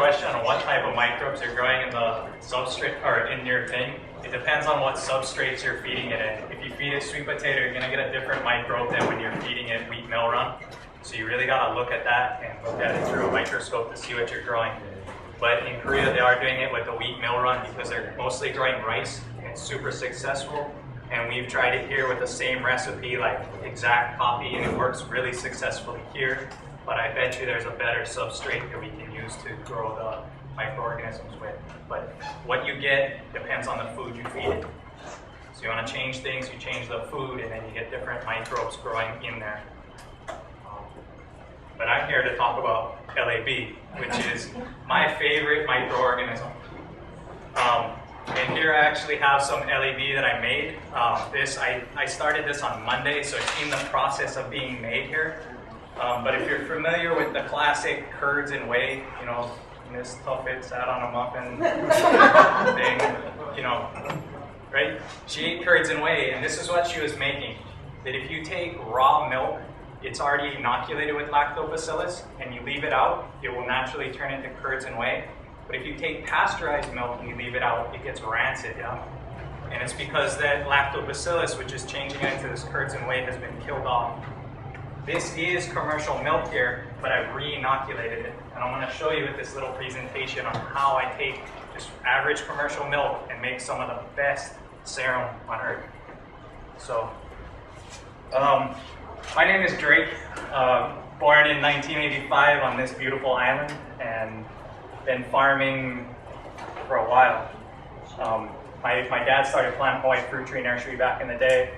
question on what type of microbes are growing in the substrate or in your thing, it depends on what substrates you're feeding it in. If you feed it sweet potato, you're going to get a different microbe than when you're feeding it wheat mill run. So you really got to look at that and look at it through a microscope to see what you're growing. But in Korea, they are doing it with the wheat mill run because they're mostly growing rice. And it's super successful. And we've tried it here with the same recipe, like exact copy, and it works really successfully here. But I bet you there's a better substrate that we can use to grow the microorganisms with. But what you get depends on the food you feed it. So you want to change things, you change the food, and then you get different microbes growing in there. But I'm here to talk about LAB, which is my favorite microorganism. And here I actually have some LAB that I made. I started this on Monday, so it's in the process of being made here. But if you're familiar with the classic curds and whey, you know, Miss Tuffet sat on a muffin thing, you know, right? She ate curds and whey, and this is what she was making. That if you take raw milk, it's already inoculated with lactobacillus, and you leave it out, it will naturally turn into curds and whey. But if you take pasteurized milk and you leave it out, it gets rancid, yeah? And it's because that lactobacillus, which is changing it into this curds and whey, has been killed off. This is commercial milk here, but I've re-inoculated it. And I'm going to show you with this little presentation on how I take just average commercial milk and make some of the best serum on earth. So, my name is Drake, born in 1985 on this beautiful island, and been farming for a while. My dad started planting Hawaii fruit tree nursery back in the day.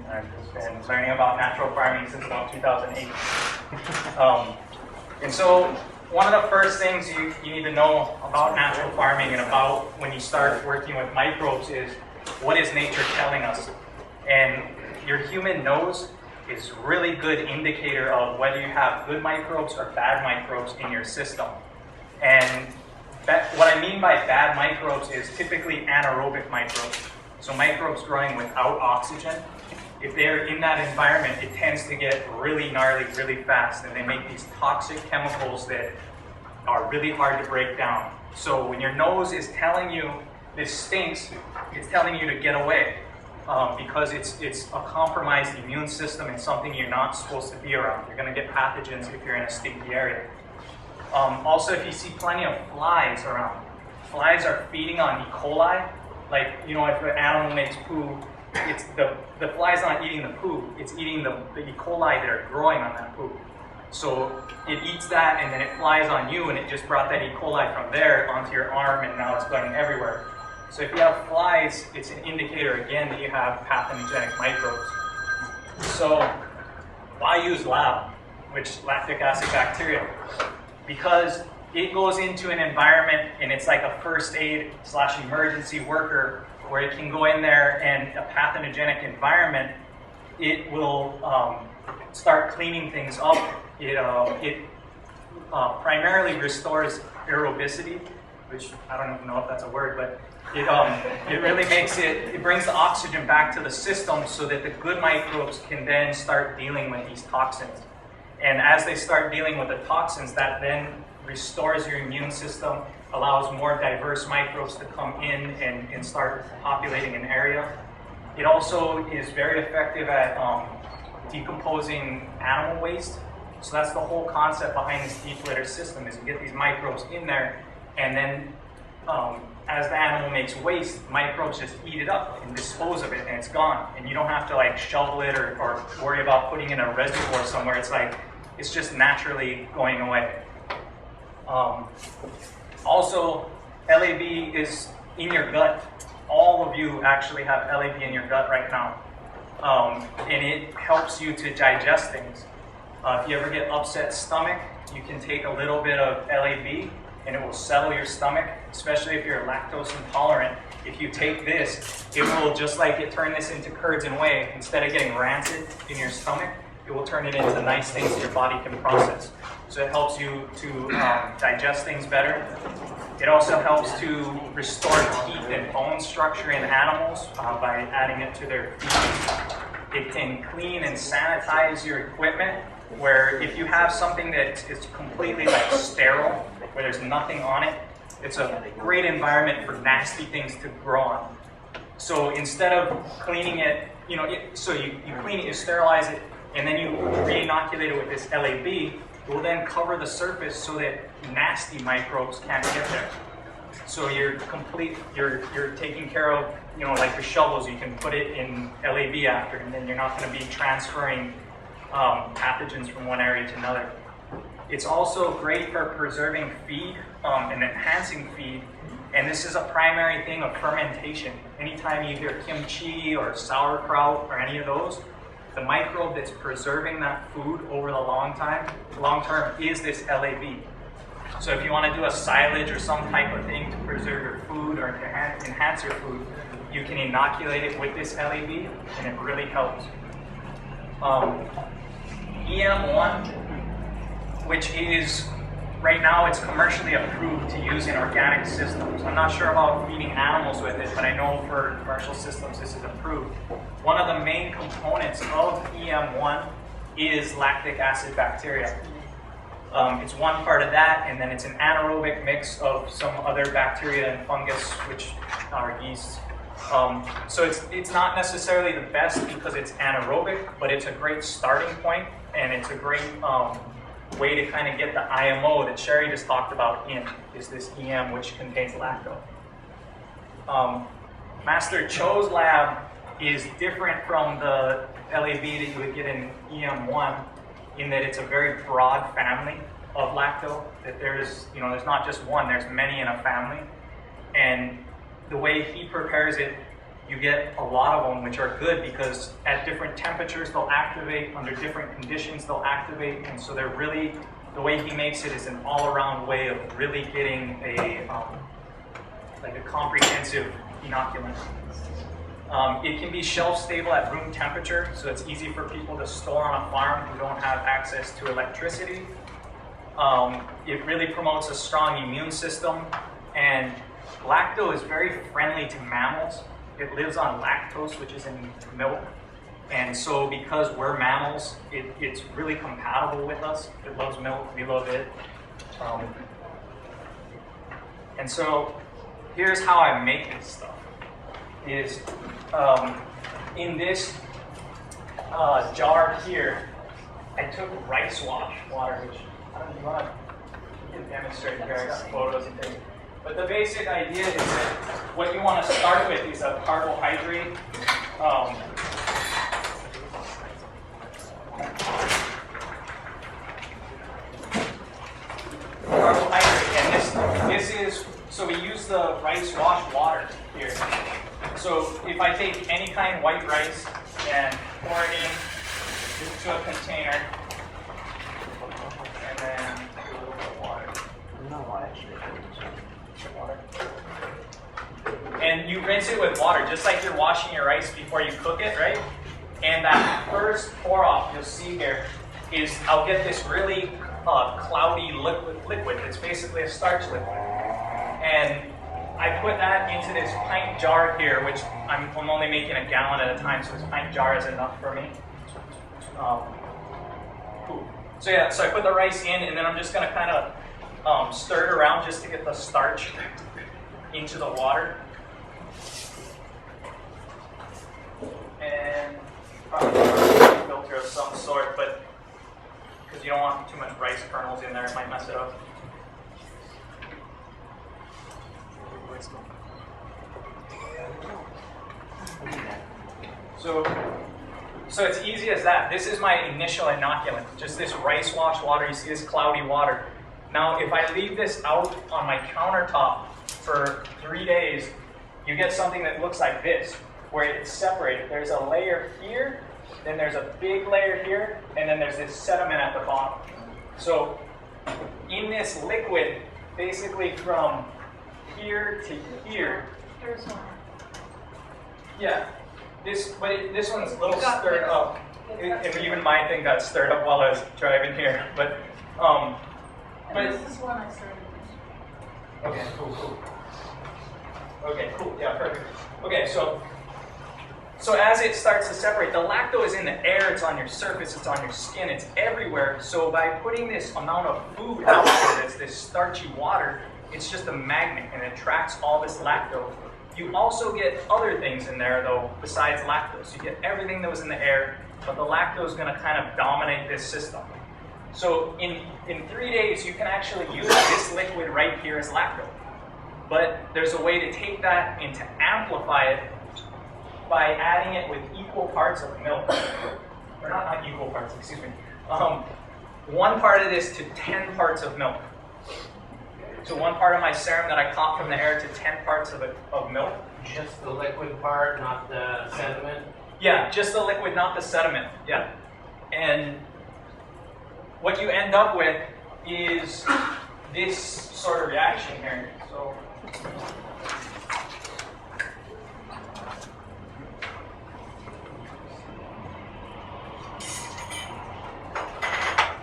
I've been learning about natural farming since about 2008. And so one of the first things you need to know about natural farming and about when you start working with microbes is what is nature telling us? And your human nose is a really good indicator of whether you have good microbes or bad microbes in your system. And what I mean by bad microbes is typically anaerobic microbes. So microbes growing without oxygen. If they're in that environment, it tends to get really gnarly really fast, and they make these toxic chemicals that are really hard to break down. So when your nose is telling you this stinks, it's telling you to get away because it's a compromised immune system and something you're not supposed to be around. You're going to get pathogens if you're in a stinky area. Also, if you see plenty of flies around, flies are feeding on E. coli. Like, you know, if an animal makes poo, it's the fly's not eating the poo, it's eating the E. coli that are growing on that poo. So it eats that and then it flies on you, and it just brought that E. coli from there onto your arm, and now it's going everywhere. So if you have flies, it's an indicator again that you have pathogenic microbes. So why use lab, which lactic acid bacteria? Because it goes into an environment and it's like a first aid / emergency worker where it can go in there, and a pathogenic environment, it will start cleaning things up. It primarily restores aerobicity, which I don't even know if that's a word, but it really makes it brings the oxygen back to the system so that the good microbes can then start dealing with these toxins. And as they start dealing with the toxins, that then restores your immune system, allows more diverse microbes to come in and start populating an area. It also is very effective at decomposing animal waste. So that's the whole concept behind this deep litter system, is you get these microbes in there, and then as the animal makes waste, microbes just eat it up and dispose of it, and it's gone. And you don't have to like shovel it or worry about putting in a reservoir somewhere. It's just naturally going away. Also, LAB is in your gut. All of you actually have LAB in your gut right now. And it helps you to digest things. If you ever get upset stomach, you can take a little bit of LAB and it will settle your stomach, especially if you're lactose intolerant. If you take this, it will, just like it turned this into curds and whey, instead of getting rancid in your stomach, it will turn it into nice things that your body can process. So it helps you to digest things better. It also helps to restore teeth and bone structure in animals by adding it to their feed. It can clean and sanitize your equipment, where if you have something that is completely like sterile, where there's nothing on it, it's a great environment for nasty things to grow on. So instead of cleaning it, you clean it, you sterilize it, and then you re-inoculate it with this LAB, it will then cover the surface so that nasty microbes can't get there. So you're taking care of, like your shovels, you can put it in LAB after, and then you're not going to be transferring pathogens from one area to another. It's also great for preserving feed and enhancing feed, and this is a primary thing of fermentation. Anytime you hear kimchi or sauerkraut or any of those, the microbe that's preserving that food over the long term is this LAB. So if you want to do a silage or some type of thing to preserve your food or to enhance your food, you can inoculate it with this LAB, and it really helps. EM1, which is, right now it's commercially approved to use in organic systems. I'm not sure about feeding animals with it, but I know for commercial systems this is approved. One of the main components of EM1 is lactic acid bacteria. It's one part of that, and then it's an anaerobic mix of some other bacteria and fungus, which are yeast. So it's not necessarily the best because it's anaerobic, but it's a great starting point, and it's a great way to kind of get the IMO that Sherry just talked about in, is this EM, which contains lacto. Master Cho's lab is different from the LAB that you would get in EM1 in that it's a very broad family of lacto, that there's not just one, there's many in a family. And the way he prepares it, you get a lot of them, which are good because at different temperatures they'll activate, under different conditions they'll activate, and so they're really, the way he makes it is an all-around way of really getting a comprehensive inoculant. It can be shelf stable at room temperature, so it's easy for people to store on a farm who don't have access to electricity. It really promotes a strong immune system, and lacto is very friendly to mammals. It lives on lactose, which is in milk, and so because we're mammals, it's really compatible with us. It loves milk, we love it. And so here's how I make this stuff. Is in this jar here, I took rice wash water, which I don't know, you can demonstrate here. I got photos and things. But the basic idea is that what you want to start with is a carbohydrate. And this is, so we use the rice wash water here. So if I take any kind of white rice and pour it into a container, and then do a little bit of water. And you rinse it with water, just like you're washing your rice before you cook it, right? And that first pour off, you'll see here, is I'll get this really cloudy liquid. It's basically a starch liquid. And I put that into this pint jar here, which I'm only making a gallon at a time, so this pint jar is enough for me. Cool. So yeah, so I put the rice in, and then I'm just going to kind of stir it around just to get the starch into the water. And probably a filter of some sort, but because you don't want too much rice kernels in there, it might mess it up. So it's easy as that. This is my initial inoculant, just this rice wash water. You see this cloudy water. Now, if I leave this out on my countertop for 3 days, you get something that looks like this, where it's separated. There's a layer here, then there's a big layer here, and then there's this sediment at the bottom. So in this liquid, basically from here to here. There's one. Yeah. This one's a little stirred up. And even my thing got stirred up while I was driving here. But this is one I started with. Okay, cool. Okay, cool. Yeah, perfect. Okay, so So as it starts to separate, the lacto is in the air, it's on your surface, it's on your skin, it's everywhere. So by putting this amount of food out there, that's this starchy water, it's just a magnet and it attracts all this lacto. You also get other things in there though, besides lactose. You get everything that was in the air, but the lactose is gonna kind of dominate this system. So in 3 days, you can actually use this liquid right here as lacto. But there's a way to take that and to amplify it by adding it with equal parts of milk. Or not equal parts, excuse me. 1 part of this to 10 parts of milk. So 1 part of my serum that I caught from the air to 10 parts of milk. Just the liquid part, not the sediment? Yeah, just the liquid, not the sediment. Yeah. And what you end up with is this sort of reaction here.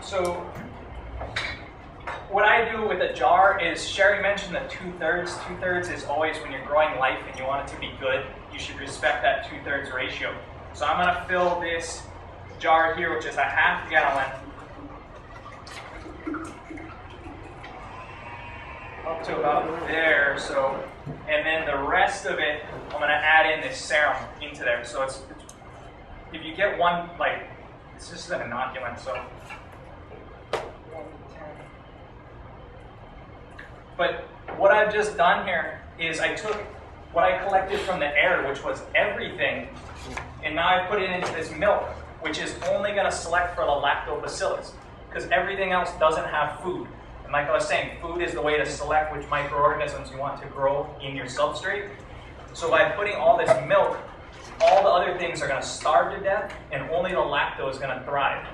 So what I do with a jar is, Sherry mentioned that 2/3. 2/3 is always when you're growing life and you want it to be good, you should respect that 2/3 ratio. So I'm going to fill this jar here, which is a 1/2 gallon, up to about there. So, and then the rest of it, I'm going to add in this serum into there. So it's if you get one, like, it's just an inoculant, so. But what I've just done here is I took what I collected from the air, which was everything, and now I put it into this milk, which is only going to select for the lactobacillus, because everything else doesn't have food. And like I was saying, food is the way to select which microorganisms you want to grow in your substrate. So by putting all this milk, all the other things are going to starve to death, and only the lacto is going to thrive.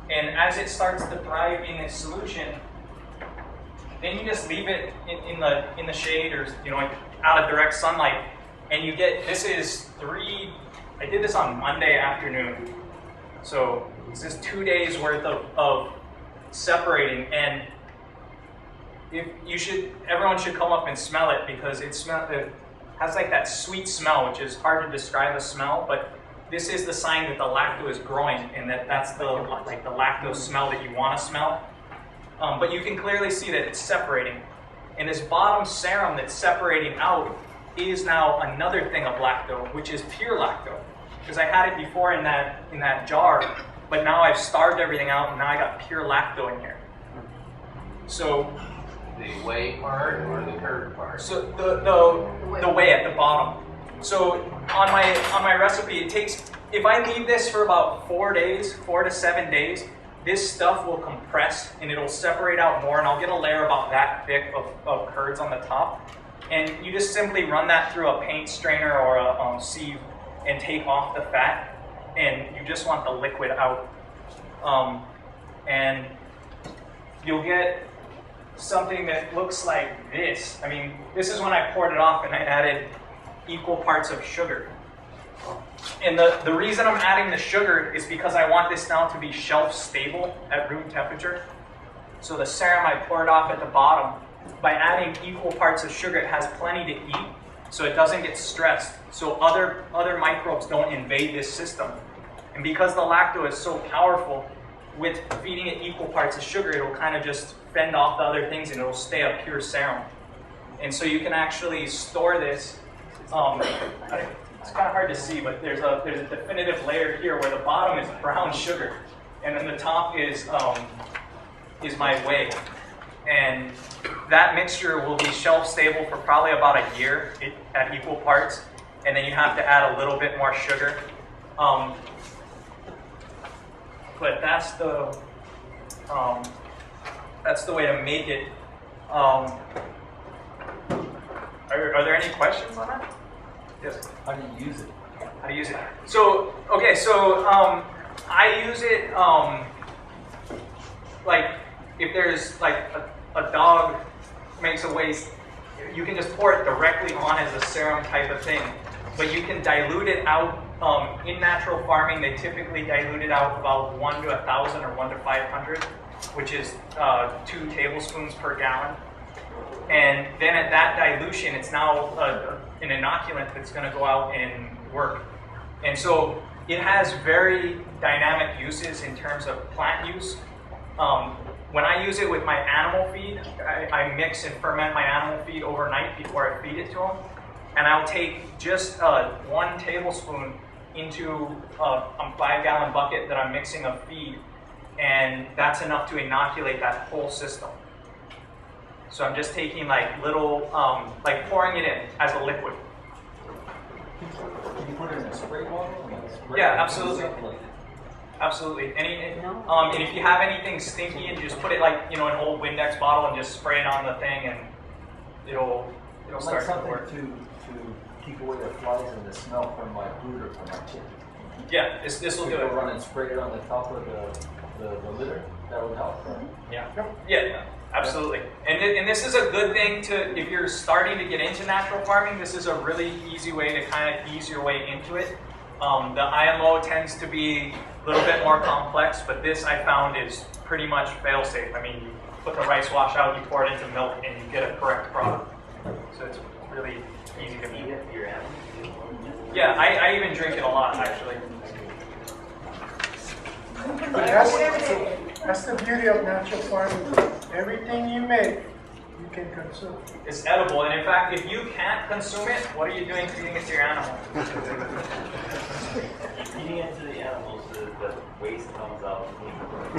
And as it starts to thrive in this solution, then you just leave it in the shade, or out of direct sunlight, and you get, this is I did this on Monday afternoon. So this is 2 days worth of separating, and everyone should come up and smell it, because it has like that sweet smell, which is hard to describe a smell, but this is the sign that the lacto is growing, and that's the lactose smell that you want to smell. But you can clearly see that it's separating. And this bottom serum that's separating out is now another thing of lacto, which is pure lacto. Because I had it before in that jar, but now I've starved everything out, and now I got pure lacto in here. So the whey part or the curd part? So the whey at the bottom. So on my recipe, it takes, if I leave this for about 4 days, 4 to 7 days, this stuff will compress and it'll separate out more, and I'll get a layer about that thick of curds on the top. And you just simply run that through a paint strainer or a sieve and take off the fat, and you just want the liquid out. And you'll get something that looks like this. I mean, this is when I poured it off and I added equal parts of sugar. And the reason I'm adding the sugar is because I want this now to be shelf stable at room temperature. So the serum I poured off at the bottom, by adding equal parts of sugar, it has plenty to eat, so it doesn't get stressed. So other microbes don't invade this system. And because the lacto is so powerful, with feeding it equal parts of sugar, it'll kind of just fend off the other things and it'll stay a pure serum. And so you can actually store this. It's kind of hard to see, but there's a definitive layer here where the bottom is brown sugar, and then the top is my whey. And that mixture will be shelf stable for probably about a year at equal parts, and then you have to add a little bit more sugar. But that's the way to make it. Are there any questions on that? Yes. How do you use it? How to use it? So, okay, so I use it like if there's like a dog makes a waste, you can just pour it directly on as a serum type of thing. But you can dilute it out. In natural farming, they typically dilute it out about 1 to 1,000 or 1 to 500, which is 2 tablespoons per gallon. And then at that dilution, it's now an inoculant that's going to go out and work. And so it has very dynamic uses in terms of plant use. When I use it with my animal feed, I mix and ferment my animal feed overnight before I feed it to them. And I'll take just 1 tablespoon into a 5-gallon bucket that I'm mixing of feed, and that's enough to inoculate that whole system. So I'm just taking like little, like pouring it in as a liquid. Can you put it in a spray bottle? Yeah, absolutely. Absolutely. And if you have anything stinky, and you just put it like, an old Windex bottle and just spray it on the thing, and it'll Like start to something work. to keep away the flies and the smell from my brood or from my chicken. Yeah, this will do People it. run and spray it on the top of the litter. That would help. Right? Yeah, absolutely. And this is a good thing to, if you're starting to get into natural farming, this is a really easy way to kind of ease your way into it. The IMO tends to be a little bit more complex, but this I found is pretty much fail-safe. I mean, you put the rice wash out, you pour it into milk, and you get a correct product. So it's really easy to make. Yeah, I even drink it a lot, actually. But that's the beauty of natural farming. Everything you make, you can consume. It's edible, and in fact, if you can't consume it, what are you doing feeding it to your animal? Feeding it to the animals so that the waste comes out.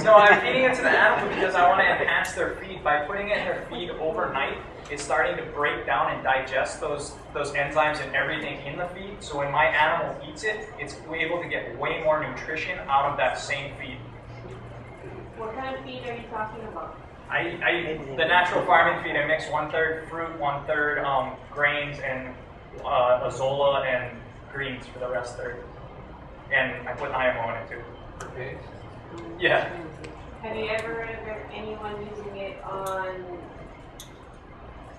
No, I'm feeding it to the animal because I want to enhance their feed. By putting it in their feed overnight, it's starting to break down and digest those enzymes and everything in the feed. So when my animal eats it, it's able to get way more nutrition out of that same feed. What kind of feed are you talking about? The natural farming feed, I mix 1/3 fruit, 1/3 grains, and azola and greens for the rest third. And I put IMO in it too. Okay. Yeah. Have you ever heard of anyone using it on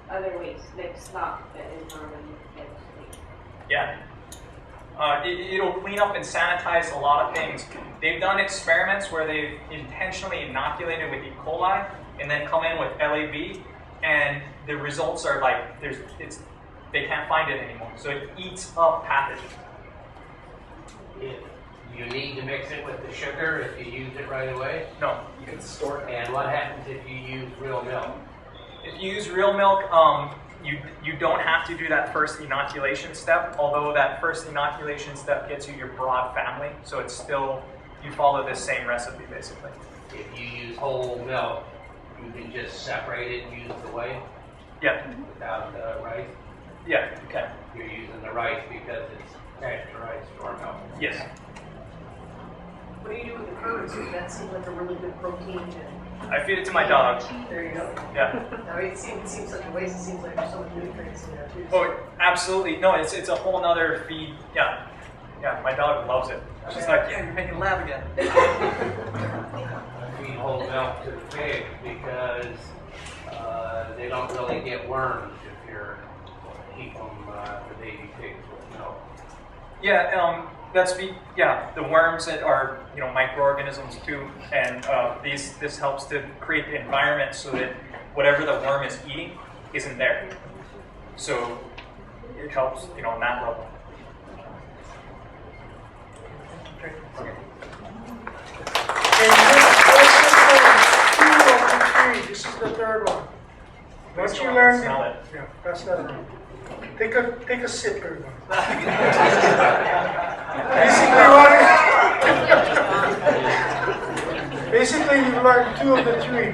other waste, like slop that is normally waste? Yeah. It'll clean up and sanitize a lot of things. They've done experiments where they've intentionally inoculated with E. coli and then come in with LAB, and the results are like they can't find it anymore. So it eats up pathogens. You need to mix it with the sugar if you use it right away. No. You can store it. And what happens if you use real milk? If you use real milk, you don't have to do that first inoculation step, although that first inoculation step gets you your broad family, so it's still, you follow this same recipe basically. If you use whole milk, you can just separate it and use the whey Yeah, without the rice. yeah, you can. You're using the rice because it's pasteurized for milk. Yes. What do you do with the curds? That seems like a really good protein. I feed it to my dog. There you go. Yeah. I mean, it seems such a waste. It seems like there's so much nutrients in there too. Oh, absolutely. No, it's a whole nother feed. Yeah. Yeah, my dog loves it. She's like, yeah, you're making lab again. I feed whole milk to the pig because they don't really get worms if you're keep them the baby pigs with milk. Yeah, the worms that are microorganisms too, and this helps to create the environment so that whatever the worm is eating isn't there. So it helps, on that level. And next question is 2 of the 3. This is the third one. Once you learn, Smell it. yeah, pass that around. Take a sip, everyone. Basically, you learned 2 of the 3.